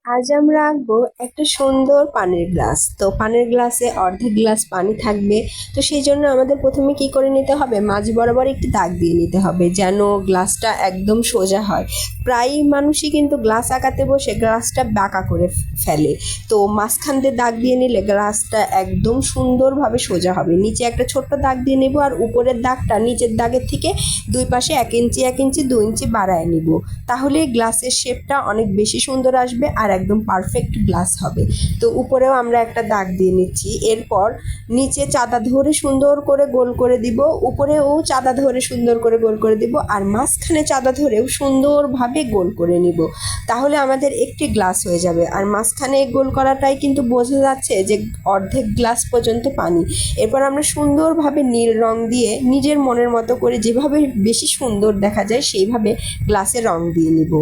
আজ আমরা আঁকবো একটা সুন্দর পানির গ্লাস। তো পানির গ্লাসে অর্ধেক গ্লাস পানি থাকবে। তো সেই জন্য আমাদের প্রথমে কি করে নিতে হবে, মাঝ বরাবর একটি দাগ দিয়ে নিতে হবে যেন গ্লাসটা একদম সোজা হয়। প্রায় মানুষই কিন্তু গ্লাস আঁকাতে বসে গ্লাসটা বাঁকা করে ফেলে। তো মাঝখান দিয়ে দাগ দিয়ে নিলে গ্লাসটা একদম সুন্দরভাবে সোজা হবে। নিচে একটা ছোট্ট দাগ দিয়ে নেব আর উপরের দাগটা নিচের দাগের থেকে দুই পাশে 1 ইঞ্চি 2 ইঞ্চি বাড়ায় নিব। তাহলে গ্লাসের শেপটা অনেক বেশি সুন্দর আসবে আর একদম পারফেক্ট গ্লাস হবে। তো উপরেও আমরা একটা দাগ দিয়ে নিচ্ছি। এরপর নিচে চাঁদা ধরে সুন্দর করে গোল করে দিব, উপরেও চাঁদা ধরে সুন্দর করে গোল করে দিব আর মাঝখানে চাঁদা ধরেও সুন্দরভাবে গোল করে নিব। তাহলে আমাদের একটি গ্লাস হয়ে যাবে। আর মাঝখানে গোল করাটাই কিন্তু বোঝা যাচ্ছে যে অর্ধেক গ্লাস পর্যন্ত পানি। এরপর আমরা সুন্দরভাবে নীল রং দিয়ে নিজের মনের মতো করে যেভাবে বেশি সুন্দর দেখা যায় সেইভাবে গ্লাসে রং দিয়ে নিব।